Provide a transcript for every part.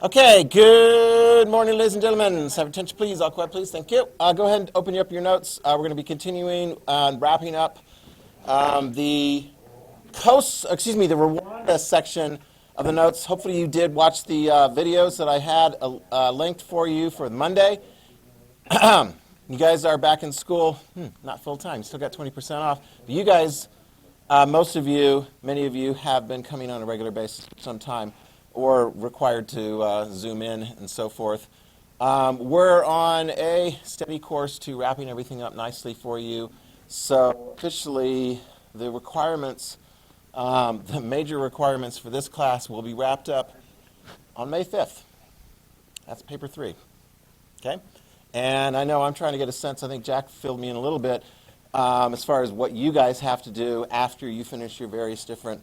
Okay, good morning, ladies and gentlemen. Have attention, please. All quiet, please. Thank you. Go ahead and open up your notes. We're going to be continuing wrapping up the the Rwanda section of the notes. Hopefully, you did watch the videos that I had linked for you for Monday. You guys are back in school, not full time. Still got 20% off. But you guys, most of you, many of you, have been coming on a regular basis for some time, or required to zoom in and so forth. We're on a steady course to wrapping everything up nicely for you. So officially, the requirements, the major requirements for this class will be wrapped up on May 5th. That's paper 3. Okay? And I know I'm trying to get a sense, I think Jack filled me in a little bit, as far as what you guys have to do after you finish your various different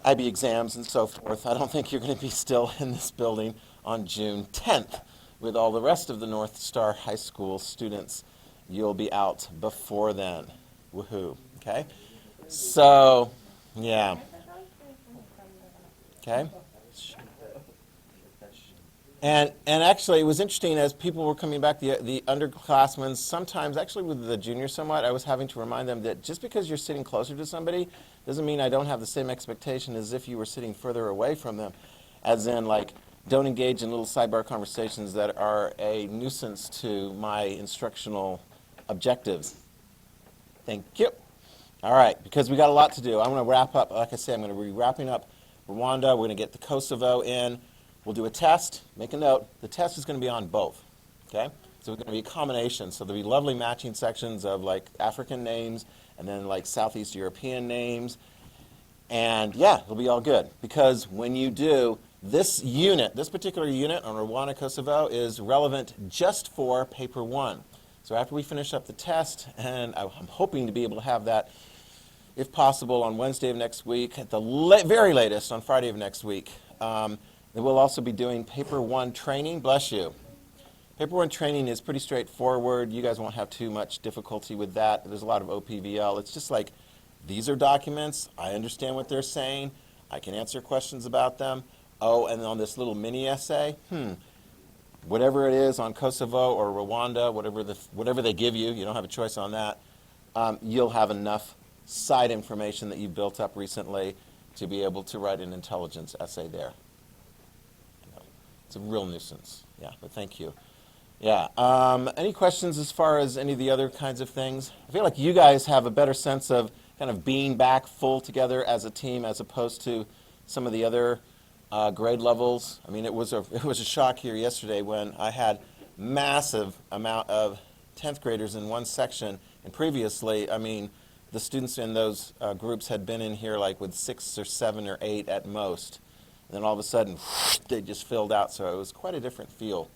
IB exams and so forth. I don't think you're going to be still in this building on June 10th with all the rest of the North Star High School students. You'll be out before then. Woohoo. Okay? So, yeah. Okay? And actually, it was interesting as people were coming back, the underclassmen, sometimes, actually with the juniors somewhat, I was having to remind them that just because you're sitting closer to somebody doesn't mean I don't have the same expectation as if you were sitting further away from them. As in, like, don't engage in little sidebar conversations that are a nuisance to my instructional objectives. Thank you. All right, because we got a lot to do. I'm going to wrap up, like I said, I'm going to be wrapping up Rwanda. We're going to get the Kosovo in. We'll do a test. Make a note. The test is going to be on both. Okay? So it's going to be a combination. So there'll be lovely matching sections of like African names and then like Southeast European names. And yeah, it'll be all good. Because when you do this unit, this particular unit on Rwanda, Kosovo is relevant just for paper 1. So after we finish up the test, and I'm hoping to be able to have that, if possible, on Wednesday of next week, at the very latest on Friday of next week. We'll also be doing paper 1 training. Bless you. Paper 1 training is pretty straightforward. You guys won't have too much difficulty with that. There's a lot of OPVL. It's just like, these are documents. I understand what they're saying. I can answer questions about them. Oh, and on this little mini essay, whatever it is on Kosovo or Rwanda, whatever they give you, you don't have a choice on that, you'll have enough side information that you've built up recently to be able to write an intelligence essay there. It's a real nuisance. Yeah, but thank you. Yeah. Any questions as far as any of the other kinds of things? I feel like you guys have a better sense of kind of being back full together as a team as opposed to some of the other grade levels. I mean, it was a shock here yesterday when I had massive amount of 10th graders in one section, and previously, I mean, the students in those groups had been in here like with 6 or 7 or 8 at most. And then all of a sudden, they just filled out. So it was quite a different feel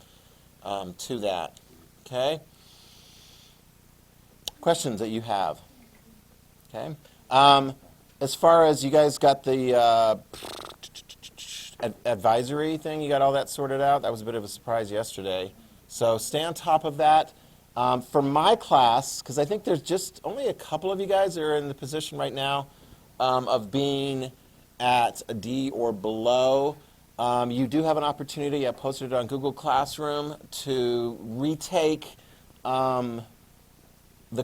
to that. Okay? Questions that you have? Okay? As far as you guys got the advisory thing, you got all that sorted out? That was a bit of a surprise yesterday. So stay on top of that. For my class, because I think there's just only a couple of you guys that are in the position right now of being at a D or below, you do have an opportunity, I posted it on Google Classroom, to retake the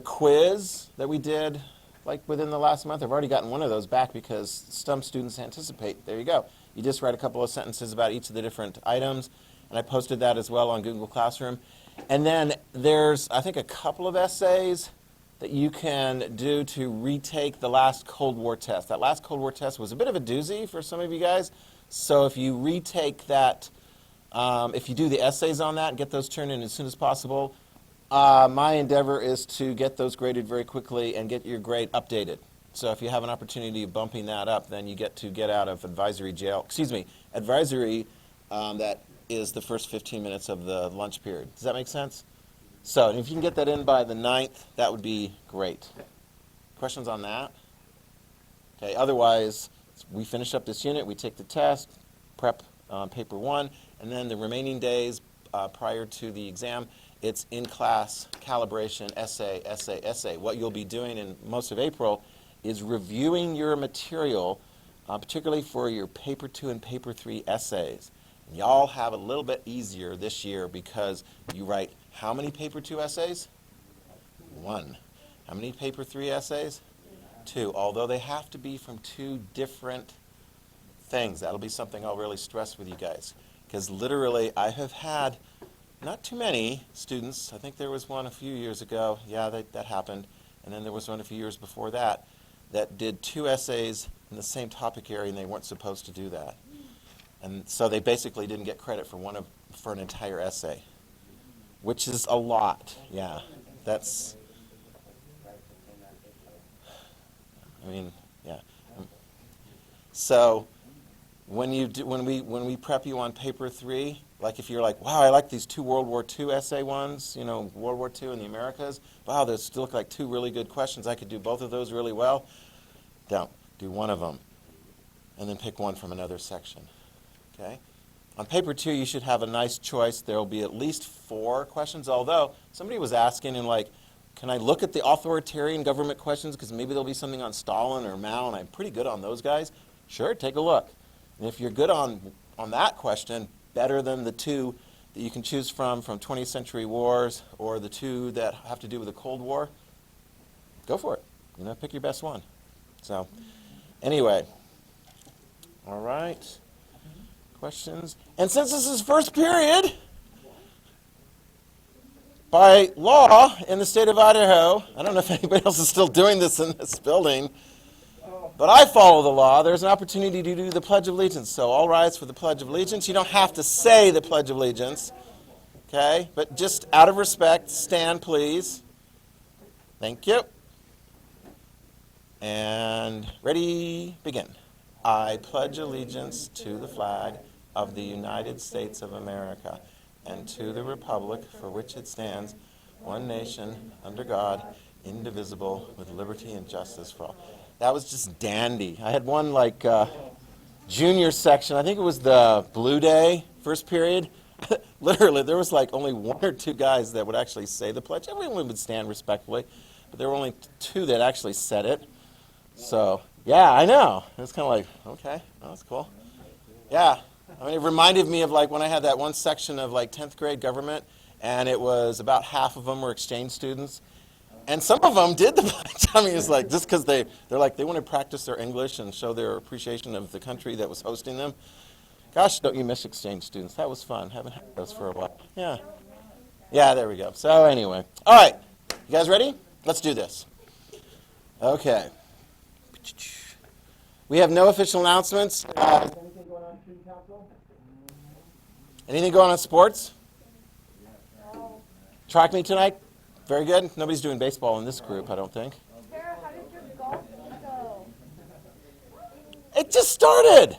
quiz that we did like within the last month. I've already gotten one of those back because some students anticipate. There you go. You just write a couple of sentences about each of the different items, and I posted that as well on Google Classroom. And then there's, I think, a couple of essays that you can do to retake the last Cold War test. That last Cold War test was a bit of a doozy for some of you guys. So if you retake that, if you do the essays on that and get those turned in as soon as possible, my endeavor is to get those graded very quickly and get your grade updated. So if you have an opportunity of bumping that up, then you get to get out of advisory jail. Excuse me, advisory that is the first 15 minutes of the lunch period. Does that make sense? So if you can get that in by the 9th, that would be great. Questions on that? Okay, otherwise, we finish up this unit, we take the test, prep paper 1, and then the remaining days prior to the exam, it's in-class calibration, essay. What you'll be doing in most of April is reviewing your material, particularly for your paper 2 and paper 3 essays. Y'all have a little bit easier this year because you write how many paper 2 essays? 1. How many paper 3 essays? 2, although they have to be from 2 different things. That'll be something I'll really stress with you guys. Because literally, I have had not too many students. I think there was one a few years ago. Yeah, that happened. And then there was one a few years before that did 2 essays in the same topic area, and they weren't supposed to do that. And so they basically didn't get credit for an entire essay, which is a lot. Yeah, that's. I mean, yeah. So when we prep you on paper 3, like if you're like, wow, I like these 2 World War II essay ones, World War II in the Americas. Wow, those still look like 2 really good questions. I could do both of those really well. Don't. Do one of them, and then pick one from another section. Okay? On paper 2, you should have a nice choice. There will be at least 4 questions, although somebody was asking in like, can I look at the authoritarian government questions because maybe there'll be something on Stalin or Mao, and I'm pretty good on those guys? Sure, take a look. And if you're good on that question, better than the 2 that you can choose from 20th century wars or the 2 that have to do with the Cold War, go for it. Pick your best one. So, anyway, all right. Questions? And since this is first period, by law in the state of Idaho, I don't know if anybody else is still doing this in this building, but I follow the law. There's an opportunity to do the Pledge of Allegiance. So all rise for the Pledge of Allegiance. You don't have to say the Pledge of Allegiance, okay? But just out of respect, stand, please. Thank you. And ready, begin. I pledge allegiance to the flag of the United States of America and to the republic for which it stands, one nation, under God, indivisible, with liberty and justice for all. That was just dandy. I had one junior section. I think it was the Blue Day, first period. Literally, there was only 1 or 2 guys that would actually say the pledge. Everyone would stand respectfully, but there were only 2 that actually said it. So, yeah, I know. It's kind of like, okay, well, that's cool. Yeah. I mean, it reminded me of when I had that one section of 10th grade government, and it was about half of them were exchange students. And some of them did the pledge. I mean, it's just because they want to practice their English and show their appreciation of the country that was hosting them. Gosh, don't you miss exchange students? That was fun. Haven't had those for a while. Yeah. Yeah, there we go. So anyway. All right. You guys ready? Let's do this. Okay. We have no official announcements. Anything going on student council? Anything going on sports? No. Track meet tonight? Very good. Nobody's doing baseball in this group, I don't think. Sarah, how did your golf go? It just started.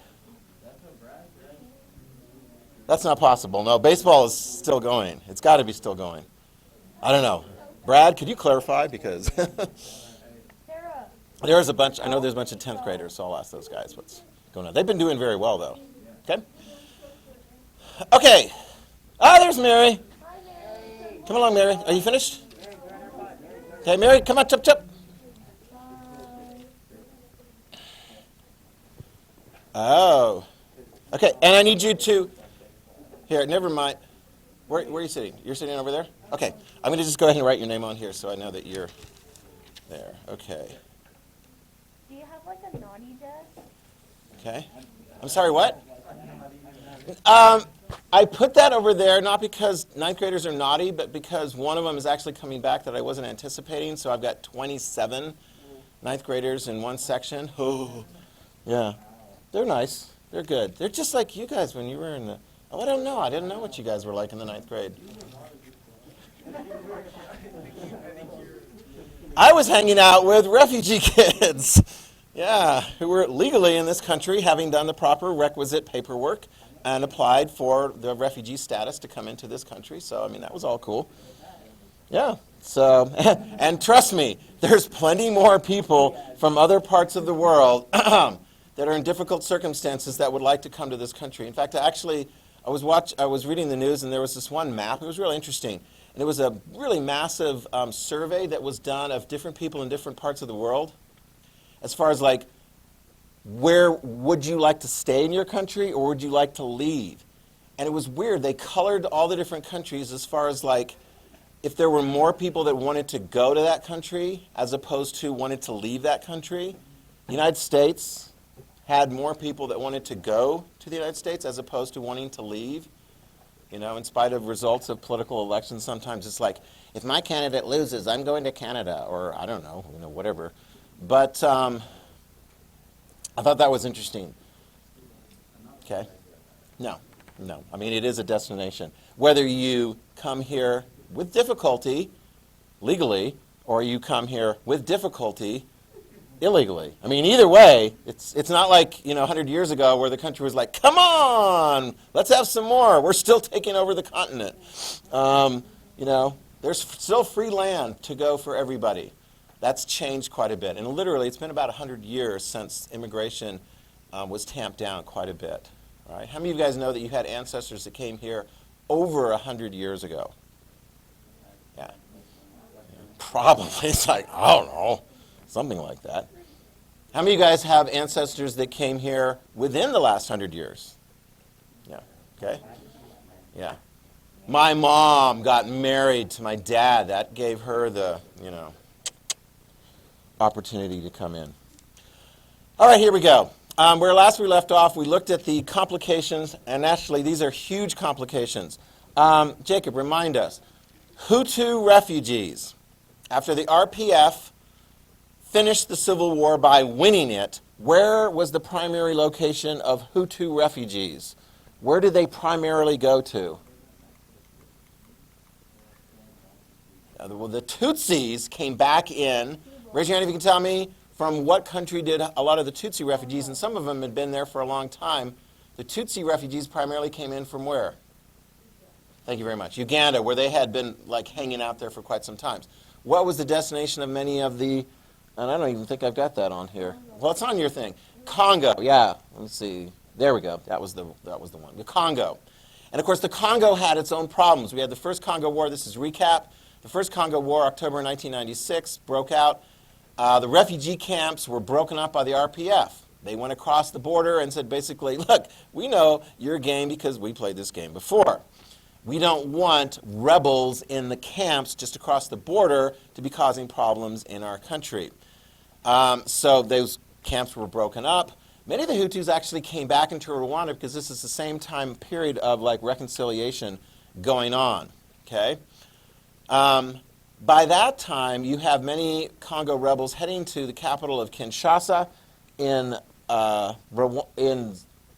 That's not possible. No, baseball is still going. It's got to be still going. I don't know. Brad, could you clarify? Because there's a bunch. I know there's a bunch of 10th graders, so I'll ask those guys what's going on. They've been doing very well, though. Okay? Okay. There's Mary. Hi, Mary. Come along, Mary. Are you finished? Okay, Mary, come on, chop. Oh. Okay, and I need you to... Here, never mind. Where are you sitting? You're sitting over there? Okay, I'm going to just go ahead and write your name on here so I know that you're there. Okay. Do you have a naughty desk? Okay. I'm sorry, what? I put that over there not because 9th graders are naughty, but because one of them is actually coming back that I wasn't anticipating. So I've got 27 9th graders in one section. Oh, yeah. They're nice. They're good. They're just like you guys when you were in the... Oh, I don't know. I didn't know what you guys were like in the 9th grade. I was hanging out with refugee kids. Yeah, who were legally in this country, having done the proper requisite paperwork and applied for the refugee status to come into this country. So, I mean, that was all cool. Yeah. So, and trust me, there's plenty more people from other parts of the world that are in difficult circumstances that would like to come to this country. In fact, I was reading the news, and there was this one map. It was really interesting. And it was a really massive survey that was done of different people in different parts of the world as far as where would you like to stay in your country or would you like to leave? And it was weird. They colored all the different countries as far as like if there were more people that wanted to go to that country as opposed to wanted to leave that country. The United States had more people that wanted to go to the United States as opposed to wanting to leave. You know, in spite of results of political elections, sometimes it's like, if my candidate loses, I'm going to Canada, or I don't know, whatever. But I thought that was interesting. Okay? No. I mean, it is a destination. Whether you come here with difficulty, legally, or you come here with difficulty, illegally. I mean, either way, it's not like, 100 years ago where the country was like, come on, let's have some more. We're still taking over the continent. There's still free land to go for everybody. That's changed quite a bit. And literally, it's been about 100 years since immigration was tamped down quite a bit. Right? How many of you guys know that you had ancestors that came here over 100 years ago? Yeah. Probably. It's like, I don't know. Something like that. How many of you guys have ancestors that came here within the last 100 years? Yeah. Okay. Yeah. My mom got married to my dad. That gave her the, opportunity to come in. All right, here we go. Where last we left off, we looked at the complications, and actually these are huge complications. Jacob, remind us. Hutu refugees, after the RPF finished the Civil War by winning it, where was the primary location of Hutu refugees? Where did they primarily go to? Well, the Tutsis came back in. Raise your hand if you can tell me from what country did a lot of the Tutsi refugees, and some of them had been there for a long time. The Tutsi refugees primarily came in from where? Thank you very much. Uganda, where they had been like hanging out there for quite some time. What was the destination of many of the, and I don't even think I've got that on here. Well, it's on your thing. Congo, yeah. Let's see. There we go. That was the one. The Congo. And of course, the Congo had its own problems. We had the First Congo War. This is recap. The First Congo War, October 1996, broke out. The refugee camps were broken up by the RPF. They went across the border and said basically, look, we know your game because we played this game before. We don't want rebels in the camps just across the border to be causing problems in our country. So those camps were broken up. Many of the Hutus actually came back into Rwanda because this is the same time period of like reconciliation going on. Okay. By that time, you have many Congo rebels heading to the capital of Kinshasa in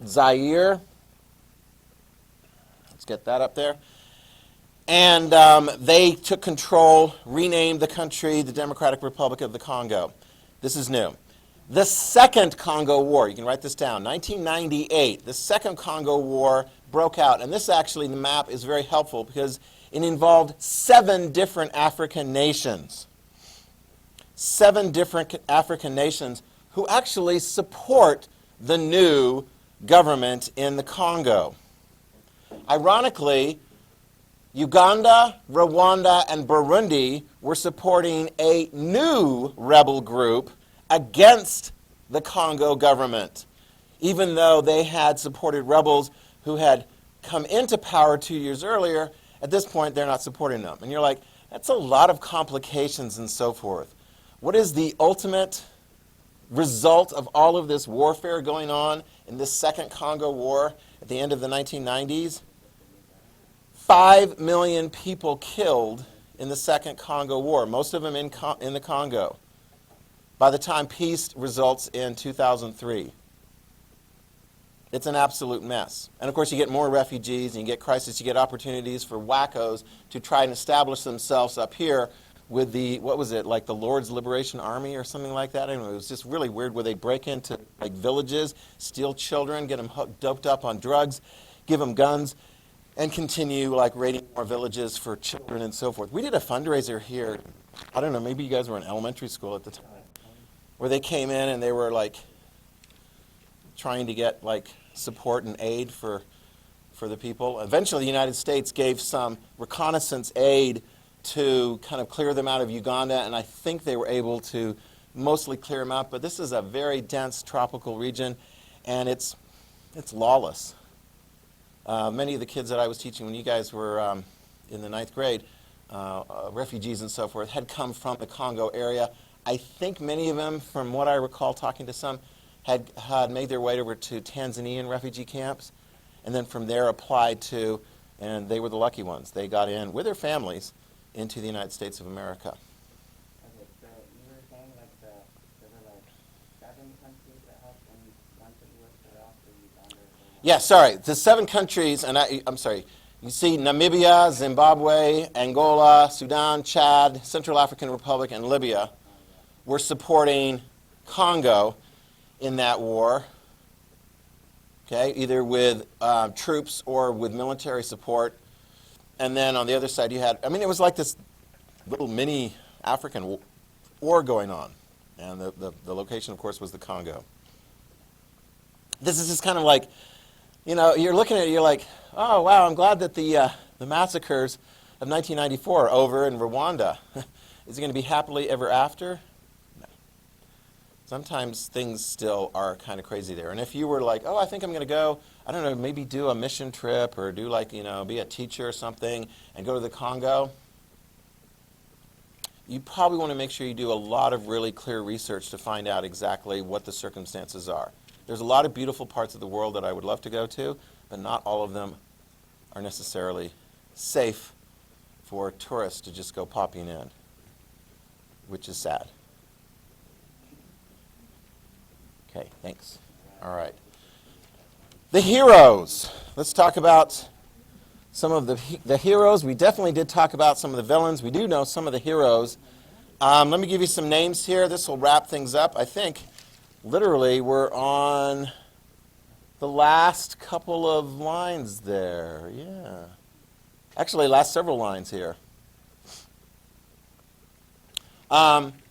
Zaire. Let's get that up there. And they took control, renamed the country the Democratic Republic of the Congo. This is new. The Second Congo War, you can write this down, 1998, the Second Congo War broke out. And this actually, the map is very helpful because it involved 7 different African nations. 7 different African nations who actually support the new government in the Congo. Ironically, Uganda, Rwanda, and Burundi were supporting a new rebel group against the Congo government, even though they had supported rebels who had come into power 2 years earlier. At this point, they're not supporting them. And you're like, that's a lot of complications and so forth. What is the ultimate result of all of this warfare going on in this Second Congo War at the end of the 1990s? 5 million people killed in the Second Congo War, most of them in the Congo, by the time peace results in 2003. It's an absolute mess. And of course, you get more refugees, and you get crisis, you get opportunities for wackos to try and establish themselves up here with the, what was it, like the Lord's Liberation Army or something like that? Anyway, it was just really weird where they break into like villages, steal children, get them doped up on drugs, give them guns, and continue like raiding more villages for children and so forth. We did a fundraiser here, I don't know, maybe you guys were in elementary school at the time, where they came in and they were like trying to get like support and aid for the people. Eventually the United States gave some reconnaissance aid to kind of clear them out of Uganda, and I think they were able to mostly clear them out, but this is a very dense tropical region, and it's lawless. Many of the kids that I was teaching when you guys were in the 9th grade, refugees and so forth, had come from the Congo area. I think many of them, from what I recall talking to some, had made their way over to Tanzanian refugee camps, and then from there applied to, and they were the lucky ones. They got in with their families into the United States of America. Okay, so you were saying like there were like 7 countries that helped and one of was after Uganda. Yeah, sorry, the 7 countries, and I'm sorry, you see Namibia, Zimbabwe, Angola, Sudan, Chad, Central African Republic, and Libya were supporting Congo in that war, okay, either with troops or with military support. And then on the other side you had, I mean, it was like this little mini African war going on. And the location, of course, was the Congo. This is just kind of like, you know, you're looking at it, you're like, oh, wow, I'm glad that the massacres of 1994 are over in Rwanda. Is it going to be happily ever after? No. Sometimes things still are kind of crazy there. And if you were like, oh, I think I'm going to go, I don't know, maybe do a mission trip or do like, you know, be a teacher or something and go to the Congo, you probably want to make sure you do a lot of really clear research to find out exactly what the circumstances are. There's a lot of beautiful parts of the world that I would love to go to, but not all of them are necessarily safe for tourists to just go popping in, which is sad. Okay, thanks. All right. The heroes. Let's talk about some of the heroes. We definitely did talk about some of the villains. We do know some of the heroes. Let me give you some names here. This will wrap things up. I think literally we're on the last couple of lines there. Yeah. Actually, last several lines here.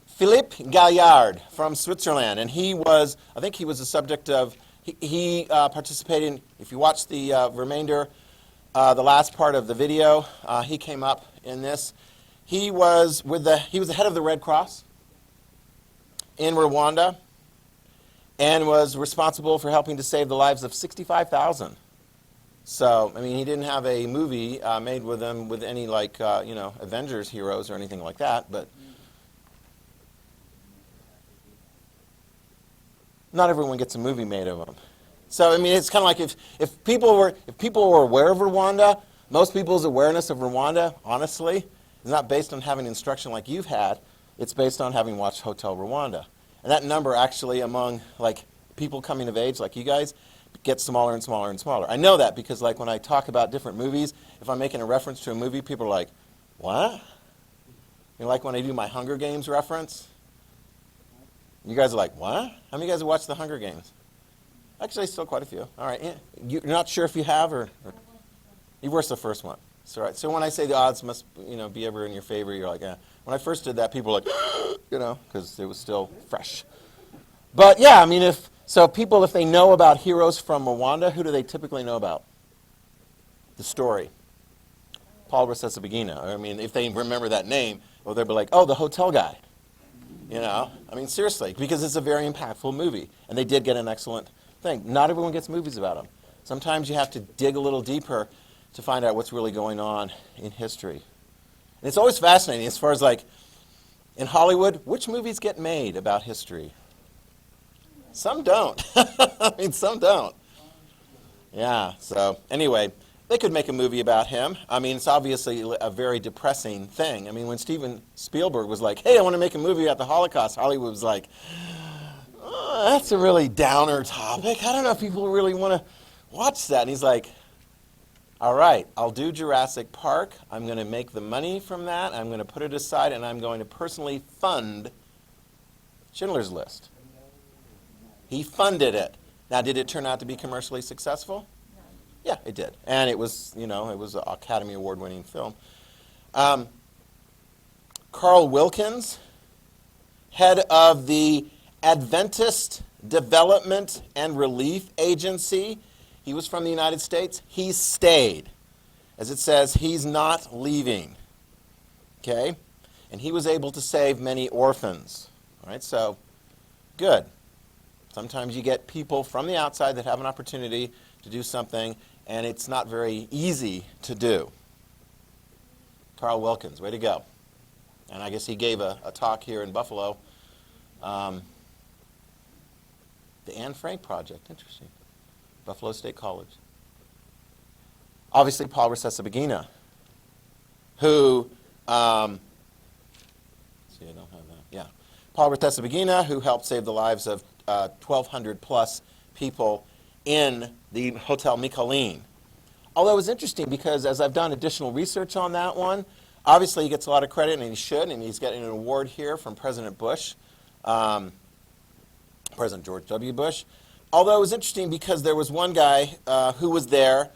Philippe Gallard from Switzerland, and he was, I think he was the subject of, he participated, if you watch the remainder, the last part of the video, he came up in this. He was the head of the Red Cross in Rwanda and was responsible for helping to save the lives of 65,000. So, I mean, he didn't have a movie made with him with any, like, you know, Avengers heroes or anything like that, but not everyone gets a movie made of them. So, I mean, it's kind of like if people were aware of Rwanda, most people's awareness of Rwanda, honestly, is not based on having instruction like you've had. It's based on having watched Hotel Rwanda. And that number actually among, like, people coming of age like you guys gets smaller and smaller and smaller. I know that because, like, when I talk about different movies, if I'm making a reference to a movie, people are like, what? You know, like when I do my Hunger Games reference? You guys are like, what? How many of you guys have watched the Hunger Games? Actually, still quite a few. All right. Yeah. You're not sure if you have or you watched the first one. So, right. So when I say the odds must, you know, be ever in your favor, you're like, eh. When I first did that, people were like, you know, because it was still fresh. But yeah, I mean, if they know about heroes from Rwanda, who do they typically know about? The story. Paul Rusesabagina. I mean, if they remember that name, well, they'll be like, oh, the hotel guy. You know, I mean, seriously, because it's a very impactful movie, and they did get an excellent thing. Not everyone gets movies about them. Sometimes you have to dig a little deeper to find out what's really going on in history. And it's always fascinating as far as, like, in Hollywood, which movies get made about history? Some don't. I mean, some don't. Yeah, so anyway, they could make a movie about him. I mean, it's obviously a very depressing thing. I mean, when Steven Spielberg was like, hey, I want to make a movie about the Holocaust, Hollywood was like, oh, that's a really downer topic. I don't know if people really want to watch that. And he's like, all right, I'll do Jurassic Park. I'm going to make the money from that. I'm going to put it aside, and I'm going to personally fund Schindler's List. He funded it. Now, did it turn out to be commercially successful? Yeah, it did. And it was, you know, it was an Academy Award-winning film. Carl Wilkins, head of the Adventist Development and Relief Agency. He was from the United States. He stayed. As it says, he's not leaving. Okay? And he was able to save many orphans. All right, so good. Sometimes you get people from the outside that have an opportunity to do something, and it's not very easy to do. Carl Wilkins, way to go. And I guess he gave a talk here in Buffalo. The Anne Frank Project, interesting. Buffalo State College. Obviously, Paul Rusesabagina, who, see, I don't have that. Yeah. Paul Rusesabagina, who helped save the lives of 1,200 plus people in the Hotel Michelin. Although it was interesting because as I've done additional research on that one, obviously he gets a lot of credit, and he should, and he's getting an award here from President Bush, President George W. Bush. Although it was interesting because there was one guy who was there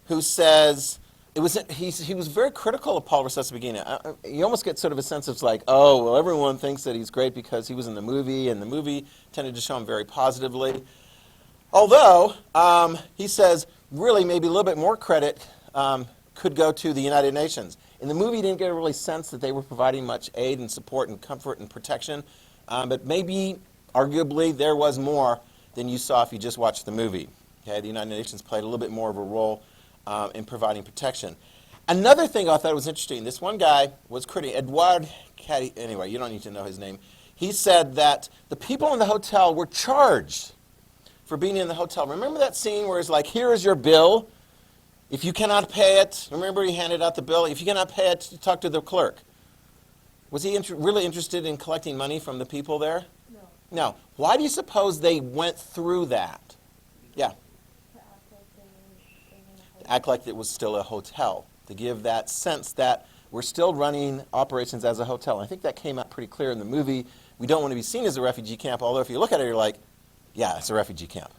who says, he was very critical of Paul Rusesabagina. You almost get sort of a sense of like, oh, well, everyone thinks that he's great because he was in the movie, and the movie tended to show him very positively. Although, he says, really maybe a little bit more credit could go to the United Nations. In the movie, you didn't get a really sense that they were providing much aid and support and comfort and protection, but maybe, arguably, there was more than you saw if you just watched the movie. Okay, the United Nations played a little bit more of a role in providing protection. Another thing I thought was interesting, this one guy was critical, Edouard Caddy, anyway, you don't need to know his name. He said that the people in the hotel were charged for being in the hotel. Remember that scene where it's like, here is your bill. If you cannot pay it, remember he handed out the bill. If you cannot pay it, talk to the clerk. Was he really interested in collecting money from the people there? No. No. Why do you suppose they went through that? Yeah. To act like they were staying in a hotel. Act like it was still a hotel. To give that sense that we're still running operations as a hotel. I think that came out pretty clear in the movie. We don't want to be seen as a refugee camp, although if you look at it, you're like, yeah, it's a refugee camp,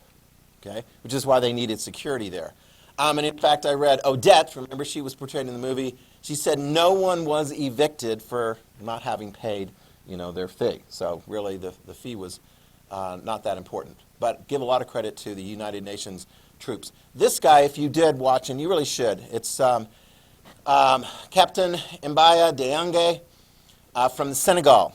okay? Which is why they needed security there. And in fact, I read Odette, remember she was portrayed in the movie, she said no one was evicted for not having paid, their fee. So really the fee was not that important. But give a lot of credit to the United Nations troops. This guy, if you did watch, and you really should, it's Captain Mbaya Deyange from the Senegal.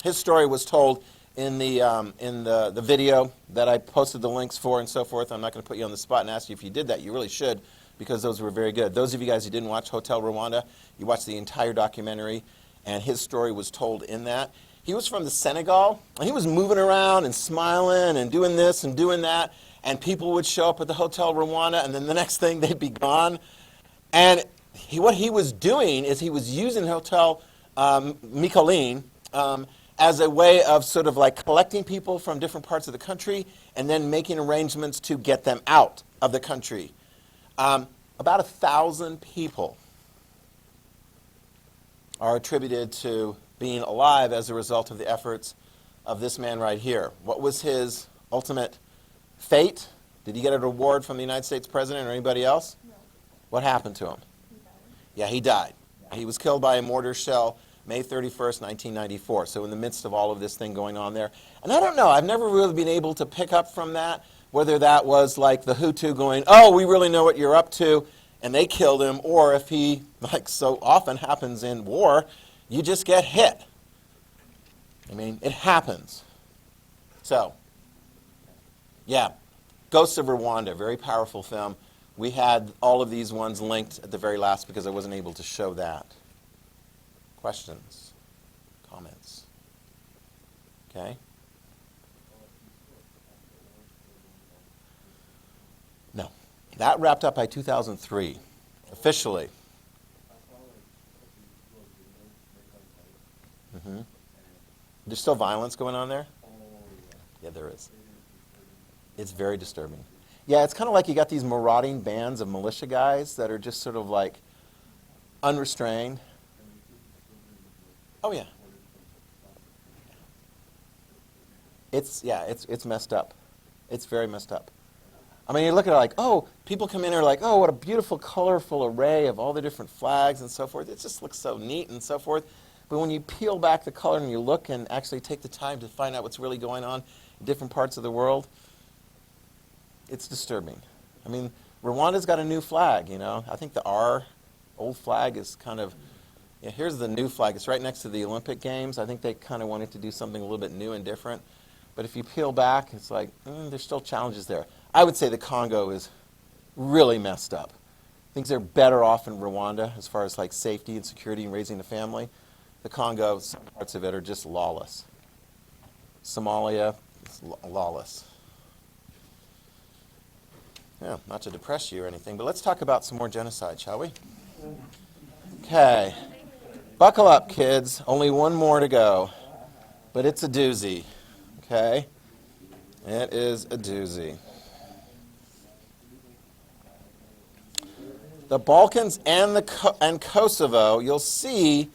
His story was told in the video that I posted the links for and so forth. I'm not going to put you on the spot and ask you if you did that. You really should, because those were very good. Those of you guys who didn't watch Hotel Rwanda, you watched the entire documentary, and his story was told in that. He was from the Senegal, and he was moving around and smiling and doing this and doing that, and people would show up at the Hotel Rwanda, and then the next thing they'd be gone. And what he was doing is he was using Hotel Michelin as a way of sort of like collecting people from different parts of the country and then making arrangements to get them out of the country. About 1,000 people are attributed to being alive as a result of the efforts of this man right here. What was his ultimate fate? Did he get an award from the United States President or anybody else? No. What happened to him? He died. Yeah, he died. He was killed by a mortar shell May 31st, 1994. So in the midst of all of this thing going on there. And I don't know, I've never really been able to pick up from that whether that was like the Hutu going, oh, we really know what you're up to, and they killed him, or if he, like so often happens in war, you just get hit. I mean, it happens. So, yeah, Ghosts of Rwanda, very powerful film. We had all of these ones linked at the very last because I wasn't able to show that. Questions? Comments? Okay? No. That wrapped up by 2003, officially. Mm-hmm. There's still violence going on there? Yeah, there is. It's very disturbing. Yeah, it's kind of like you got these marauding bands of militia guys that are just sort of like unrestrained. Oh, yeah. It's messed up. It's very messed up. I mean, you look at it like, oh, people come in and are like, oh, what a beautiful, colorful array of all the different flags and so forth. It just looks so neat and so forth. But when you peel back the color and you look and actually take the time to find out what's really going on in different parts of the world, it's disturbing. I mean, Rwanda's got a new flag, I think the R old flag is kind of, here's the new flag. It's right next to the Olympic Games. I think they kind of wanted to do something a little bit new and different. But if you peel back, it's like, there's still challenges there. I would say the Congo is really messed up. Things are better off in Rwanda as far as like safety and security and raising a family. The Congo, some parts of it are just lawless. Somalia, it's lawless. Yeah, not to depress you or anything, but let's talk about some more genocide, shall we? Okay. Buckle up, kids. Only one more to go. But it's a doozy. Okay? It is a doozy. The Balkans and Kosovo, you'll see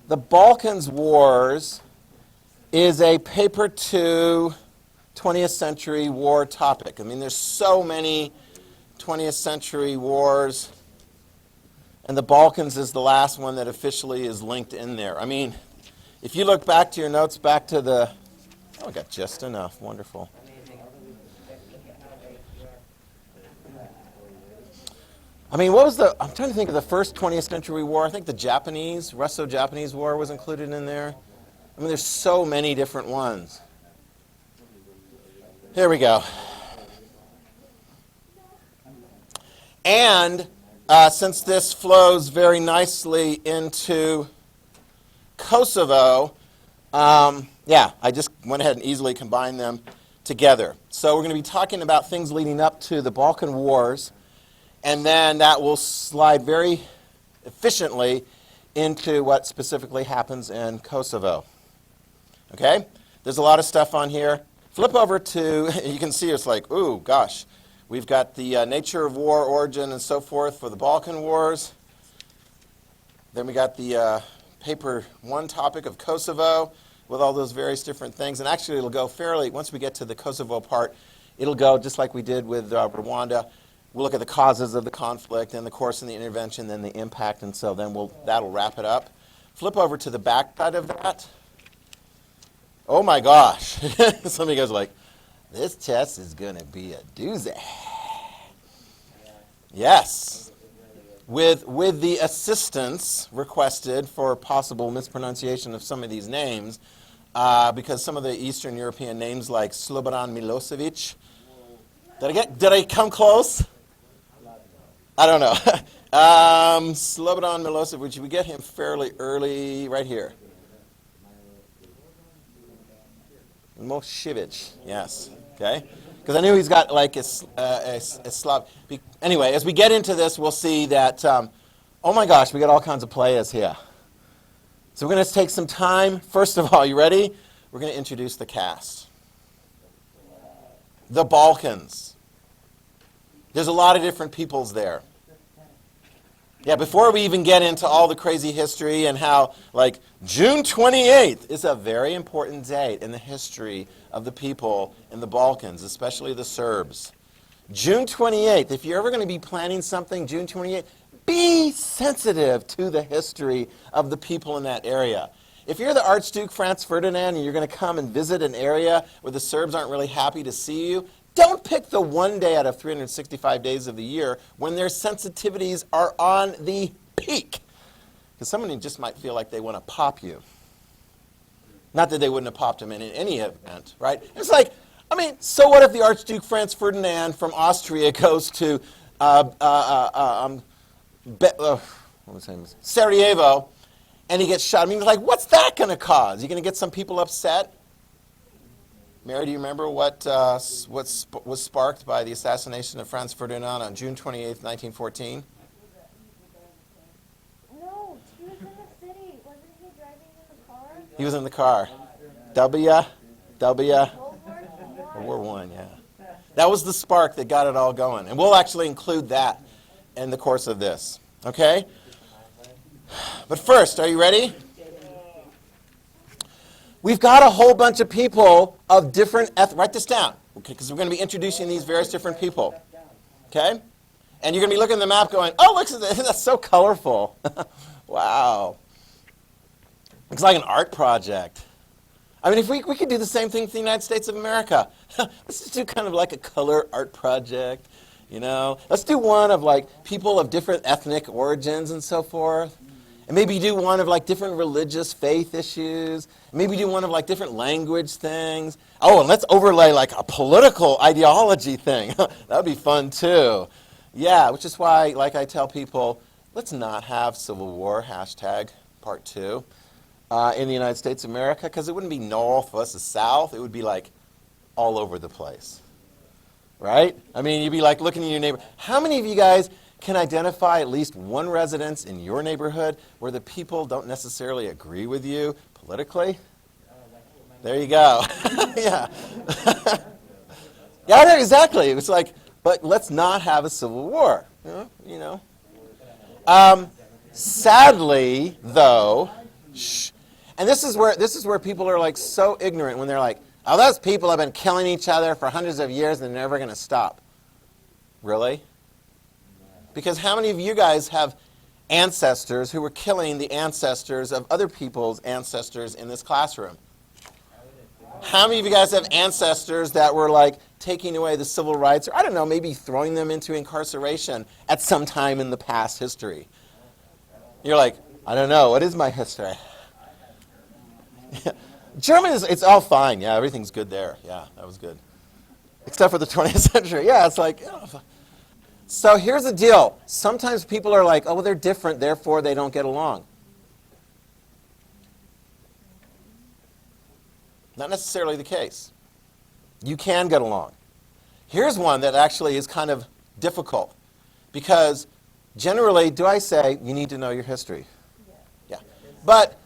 the Balkans Wars is a paper 2 20th century war topic. I mean, there's so many 20th century wars, and the Balkans is the last one that officially is linked in there. I mean, if you look back to your notes, back to the, oh, I got just enough, wonderful. I mean, what was the, I'm trying to think of the first 20th century war. I think the Russo-Japanese War was included in there. I mean, there's so many different ones. Here we go. And since this flows very nicely into Kosovo, yeah, I just went ahead and easily combined them together. So we're going to be talking about things leading up to the Balkan Wars, and then that will slide very efficiently into what specifically happens in Kosovo. Okay? There's a lot of stuff on here. Flip over to, you can see it's like, ooh, gosh. We've got the nature of war, origin, and so forth for the Balkan Wars. Then we got the paper 1 topic of Kosovo with all those various different things. And actually it'll go fairly, once we get to the Kosovo part, it'll go just like we did with Rwanda. We'll look at the causes of the conflict and the course and the intervention, then the impact, and so then that'll wrap it up. Flip over to the back side of that. Oh my gosh. Some of you guys are like, this test is going to be a doozy. Yes. With the assistance requested for possible mispronunciation of some of these names, because some of the Eastern European names like Slobodan Milosevic. Did I come close? I don't know. Slobodan Milosevic, we get him fairly early right here. Milosevic, yes. Okay? Because I knew he's got like a Slav. Anyway, as we get into this, we'll see that, oh my gosh, we got all kinds of players here. So we're going to take some time. First of all, you ready? We're going to introduce the cast. The Balkans. There's a lot of different peoples there. Yeah, before we even get into all the crazy history and how, like, June 28th is a very important date in the history of the people in the Balkans, especially the Serbs. June 28th, if you're ever going to be planning something, June 28th, be sensitive to the history of the people in that area. If you're the Archduke Franz Ferdinand and you're going to come and visit an area where the Serbs aren't really happy to see you, don't pick the one day out of 365 days of the year when their sensitivities are on the peak. Because somebody just might feel like they want to pop you. Not that they wouldn't have popped him in any event, right? It's like, I mean, so what if the Archduke Franz Ferdinand from Austria goes to Sarajevo and he gets shot? I mean, like, what's that going to cause? You going to get some people upset? Mary, do you remember what was sparked by the assassination of Franz Ferdinand on June 28th, 1914? No, he was in the city. Wasn't he driving in the car? He was in the car. World War I, yeah. That was the spark that got it all going. And we'll actually include that in the course of this. Okay? But first, are you ready? We've got a whole bunch of people of different write this down, okay, because we're going to be introducing these various different people. Okay? And you're going to be looking at the map going, oh, look at this, that's so colorful. Wow. Looks like an art project. I mean, if we could do the same thing for the United States of America. Let's just do kind of like a color art project, you know. Let's do one of like people of different ethnic origins and so forth. And maybe do one of like different religious faith issues. Maybe do one of like different language things. Oh, and let's overlay like a political ideology thing. That would be fun too. Yeah, which is why, like I tell people, let's not have Civil War, hashtag part 2, in the United States of America, because it wouldn't be North versus South. It would be like all over the place, right? I mean, you'd be like looking at your neighbor. How many of you guys can identify at least one residence in your neighborhood where the people don't necessarily agree with you politically? There you go. Yeah. Yeah, exactly. It's like, but let's not have a civil war. You know. Sadly, though, and this is where people are like so ignorant when they're like, oh, those people have been killing each other for hundreds of years and they're never going to stop. Really? Because how many of you guys have ancestors who were killing the ancestors of other people's ancestors in this classroom? How many of you guys have ancestors that were like taking away the civil rights, or I don't know, maybe throwing them into incarceration at some time in the past history? You're like, I don't know, what is my history? German it's all fine. Yeah, everything's good there. Yeah, that was good. Except for the 20th century. Yeah, it's like, oh. So here's the deal. Sometimes people are like, oh, well, they're different, therefore they don't get along. Not necessarily the case. You can get along. Here's one that actually is kind of difficult, because generally, do I say you need to know your history? Yeah. But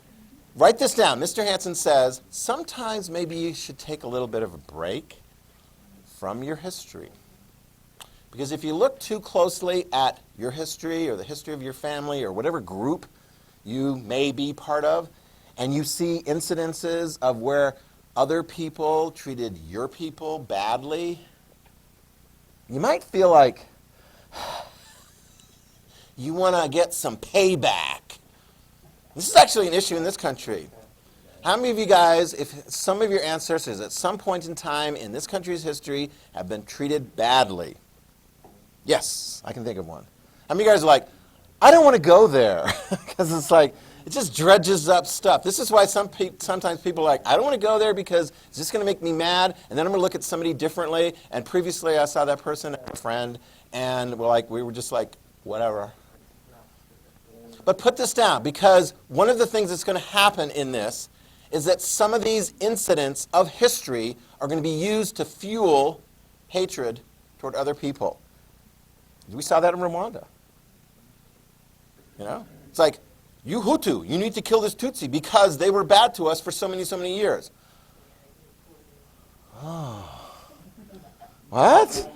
write this down. Mr. Hansen says sometimes maybe you should take a little bit of a break from your history. Because if you look too closely at your history or the history of your family or whatever group you may be part of, and you see incidences of where other people treated your people badly, you might feel like you want to get some payback. This is actually an issue in this country. How many of you guys, if some of your ancestors at some point in time in this country's history have been treated badly? Yes, I can think of one. How many of you guys are like, I don't want to go there, because it's like, it just dredges up stuff. This is why sometimes people are like, I don't want to go there because it's just going to make me mad, and then I'm going to look at somebody differently, and previously I saw that person as a friend, and we were just like, whatever. But put this down, because one of the things that's going to happen in this is that some of these incidents of history are going to be used to fuel hatred toward other people. We saw that in Rwanda. You know? It's like, you Hutu, you need to kill this Tutsi because they were bad to us for so many years. Oh. What?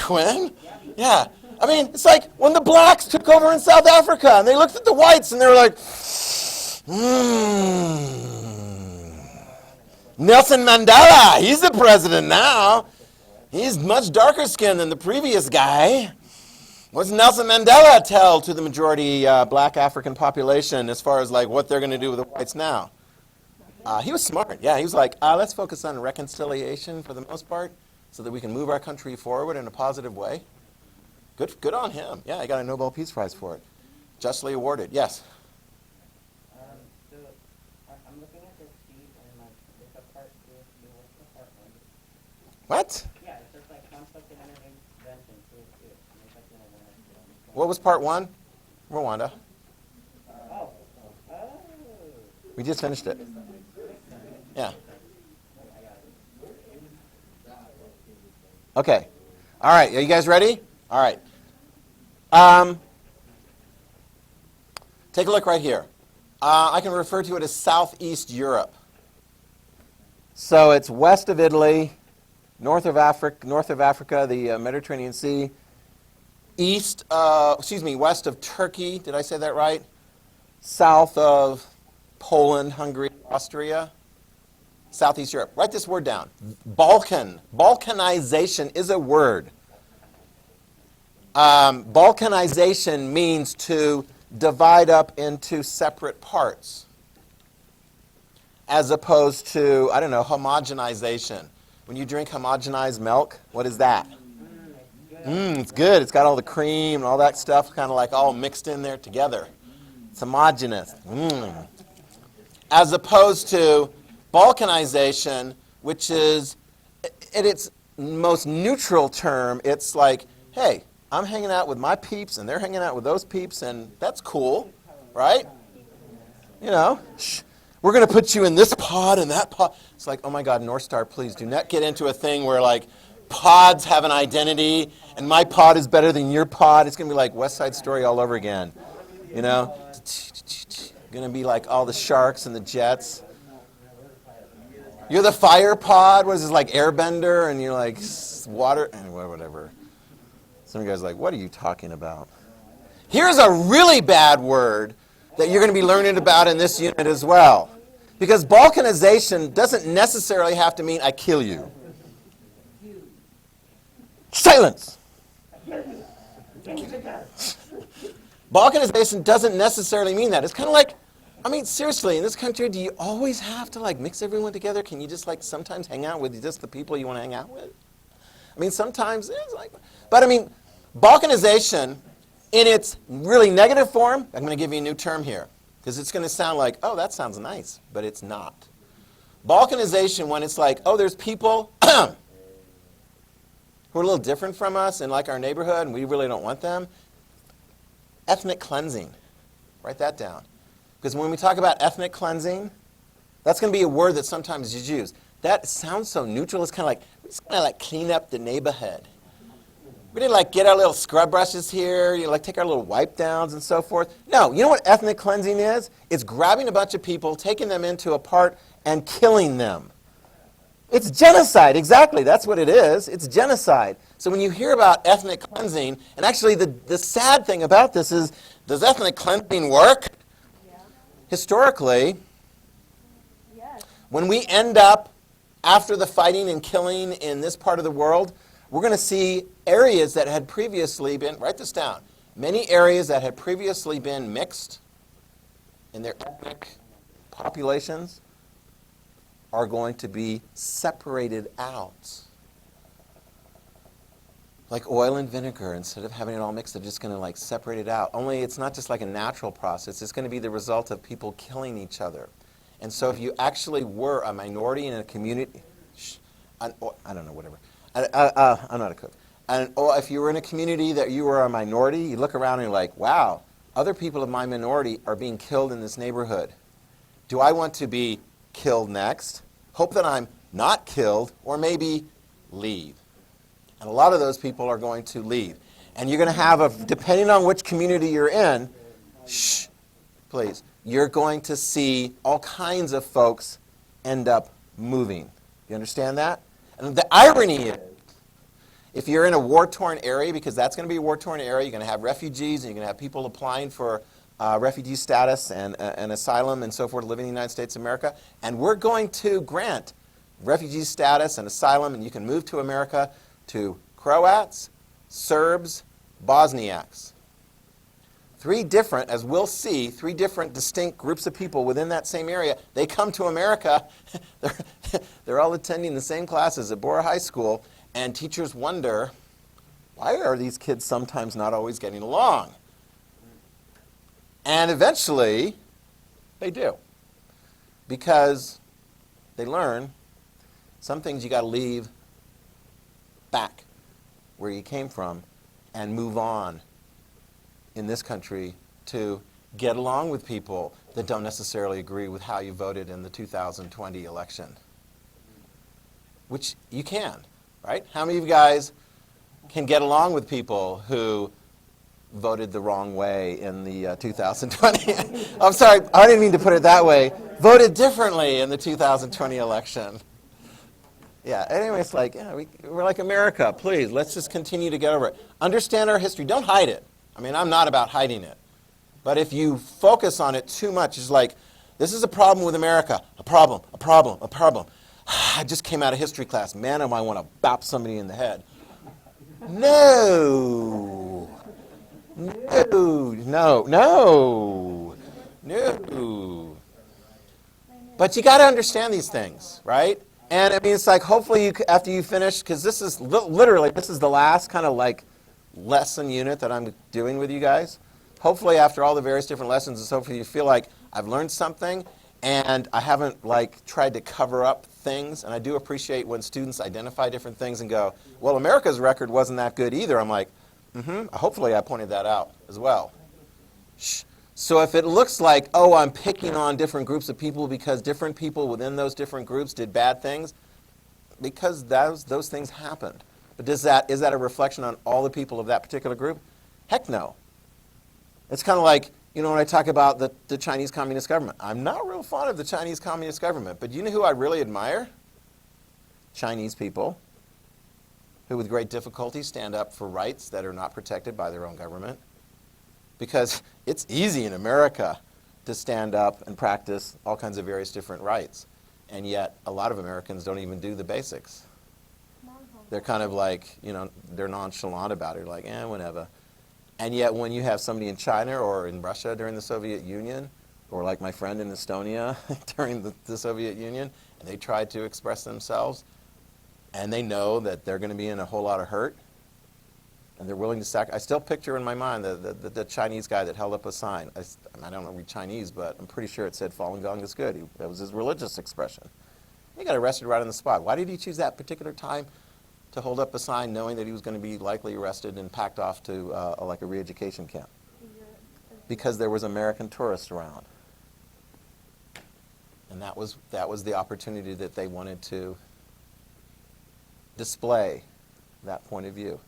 Quinn? Yeah. I mean, it's like when the blacks took over in South Africa and they looked at the whites and they were like, Nelson Mandela, he's the president now. He's much darker skinned than the previous guy. What's Nelson Mandela tell to the majority black African population as far as like what they're going to do with the whites now? He was smart. Yeah, he was like, let's focus on reconciliation for the most part so that we can move our country forward in a positive way. Good on him. Yeah, he got a Nobel Peace Prize for it. Justly awarded. Yes? So I'm looking at this sheet and like it's a part 2. What's the part 1? What? Yeah, it's just like conflict and intervention. What was part 1? Rwanda. Oh. We just finished it. Yeah. Okay. All right. Are you guys ready? All right. Take a look right here. I can refer to it as Southeast Europe. So it's west of Italy, north of Africa, the Mediterranean Sea, west of Turkey. Did I say that right? South of Poland, Hungary, Austria. Southeast Europe. Write this word down. Balkanization is a word. Balkanization means to divide up into separate parts, as opposed to, I don't know, homogenization. When you drink homogenized milk, what is that? It's good. It's got all the cream and all that stuff kind of like all mixed in there together. It's homogeneous. As opposed to Balkanization, which is, in its most neutral term, it's like, hey, I'm hanging out with my peeps, and they're hanging out with those peeps, and that's cool, right? You know, we're going to put you in this pod and that pod. It's like, oh my God, North Star, please do not get into a thing where like pods have an identity, and my pod is better than your pod. It's going to be like West Side Story all over again, you know? Going to be like all the sharks and the jets. You're the fire pod. What is this, like Airbender? And you're like water, anyway, whatever. Some of you guys are like, what are you talking about? Here's a really bad word that you're going to be learning about in this unit as well. Because Balkanization doesn't necessarily have to mean I kill you. Silence! Balkanization doesn't necessarily mean that. It's kind of like, I mean, seriously, in this country, do you always have to like mix everyone together? Can you just like sometimes hang out with just the people you want to hang out with? I mean, sometimes it's like, but I mean, Balkanization in its really negative form, I'm going to give you a new term here, because it's going to sound like, oh, that sounds nice, but it's not. Balkanization, when it's like, oh, there's people who are a little different from us in like our neighborhood, and we really don't want them. Ethnic cleansing. Write that down. Because when we talk about ethnic cleansing, that's going to be a word that sometimes is used. That sounds so neutral. It's kind of like, we're just going to like clean up the neighborhood. We didn't like get our little scrub brushes here, you know, like take our little wipe downs and so forth. No, you know what ethnic cleansing is? It's grabbing a bunch of people, taking them into a part, and killing them. It's genocide, exactly. That's what it is. It's genocide. So when you hear about ethnic cleansing, and actually the sad thing about this is, does ethnic cleansing work? Yeah. Historically, Yes. when we end up, after the fighting and killing in this part of the world, we're going to see areas that had previously been, write this down, many areas that had previously been mixed in their ethnic populations are going to be separated out. Like oil and vinegar, instead of having it all mixed, they're just going to like separate it out. Only it's not just like a natural process. It's going to be the result of people killing each other. And so if you actually were a minority in a community, I don't know, whatever. I'm not a cook. Or if you were in a community that you were a minority, you look around and you're like, wow, other people of my minority are being killed in this neighborhood. Do I want to be killed next? Hope that I'm not killed, or maybe leave. And a lot of those people are going to leave. And you're going to have, depending on which community you're in, please, you're going to see all kinds of folks end up moving. You understand that? And the irony is, if you're in a war-torn area, because that's going to be a war-torn area, you're going to have refugees, and you're going to have people applying for refugee status and asylum and so forth living in the United States of America, and we're going to grant refugee status and asylum, and you can move to America, to Croats, Serbs, Bosniaks. Three different, as we'll see, three different distinct groups of people within that same area. They come to America. They're all attending the same classes at Bora High School, and teachers wonder, why are these kids sometimes not always getting along? And eventually, they do. Because they learn some things you got to leave back where you came from and move on in this country to get along with people that don't necessarily agree with how you voted in the 2020 election. Which you can, right? How many of you guys can get along with people who voted the wrong way in the 2020? I'm sorry, I didn't mean to put it that way. Voted differently in the 2020 election. Yeah, anyway, it's like, yeah, we're like America. Please, let's just continue to get over it. Understand our history. Don't hide it. I mean, I'm not about hiding it. But if you focus on it too much, it's like, this is a problem with America. A problem, a problem, a problem. I just came out of history class. Man, I might want to bop somebody in the head. No. No, no, no, no. But you got to understand these things, right? And I mean, it's like, hopefully, after you finish, because this is literally, this is the last kind of like lesson unit that I'm doing with you guys. Hopefully, after all the various different lessons and so forth, you feel like I've learned something, and I haven't like tried to cover up things. And I do appreciate when students identify different things and go, well, America's record wasn't that good either. I'm like, Hopefully I pointed that out as well. Shh. So if it looks like, oh, I'm picking on different groups of people because different people within those different groups did bad things, because those things happened. But is that a reflection on all the people of that particular group? Heck no. It's kind of like, when I talk about the Chinese Communist government. I'm not real fond of the Chinese Communist government, but you know who I really admire? Chinese people who with great difficulty stand up for rights that are not protected by their own government. Because it's easy in America to stand up and practice all kinds of various different rights. And yet, a lot of Americans don't even do the basics. They're kind of like, they're nonchalant about it, like, whatever. And yet, when you have somebody in China or in Russia during the Soviet Union, or like my friend in Estonia during the Soviet Union, and they try to express themselves, and they know that they're going to be in a whole lot of hurt, and they're willing to sacrifice. I still picture in my mind the Chinese guy that held up a sign. I don't read Chinese, but I'm pretty sure it said Falun Gong is good. That was his religious expression. He got arrested right on the spot. Why did he choose that particular time to hold up a sign knowing that he was going to be likely arrested and packed off to like a re-education camp? Because there was American tourists around. And that was the opportunity that they wanted to display that point of view.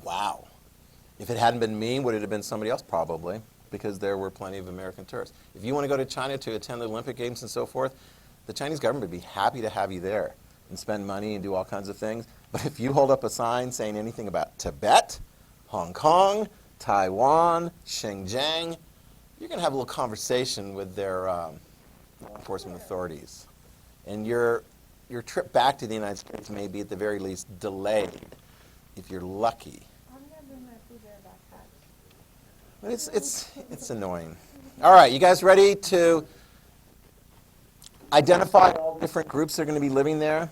Wow. If it hadn't been me, would it have been somebody else? Probably, because there were plenty of American tourists. If you want to go to China to attend the Olympic Games and so forth, the Chinese government would be happy to have you there and spend money and do all kinds of things. But if you hold up a sign saying anything about Tibet, Hong Kong, Taiwan, Xinjiang, you're going to have a little conversation with their law enforcement authorities. And your trip back to the United States may be at the very least delayed, if you're lucky. I'm gonna bring my food there backpack. But it's annoying. All right, you guys ready to identify all the different groups that are going to be living there?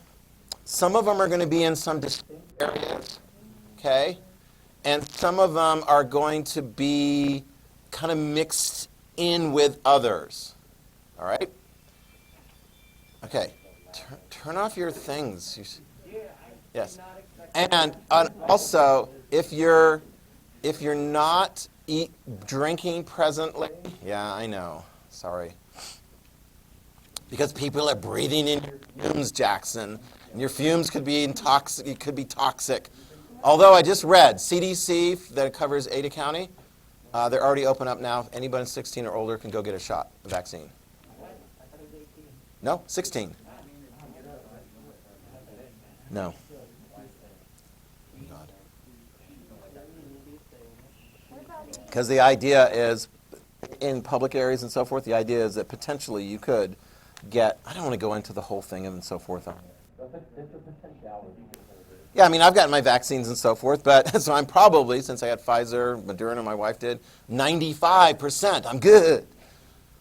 Some of them are going to be in some distinct areas, okay? And some of them are going to be kind of mixed in with others, all right? Okay, turn off your things. Yes. And also, if you're not drinking presently, yeah, I know, sorry. Because people are breathing in your fumes, Jackson, and your fumes could be toxic. Although I just read CDC that covers Ada County, they're already open up now. Anybody 16 or older can go get a vaccine. No, 16. No. Because the idea is, in public areas and so forth, the idea is that potentially you could get, I don't want to go into the whole thing and so forth. Yeah, I mean, I've gotten my vaccines and so forth, but so I'm probably, since I had Pfizer, Moderna, my wife did, 95%. I'm good.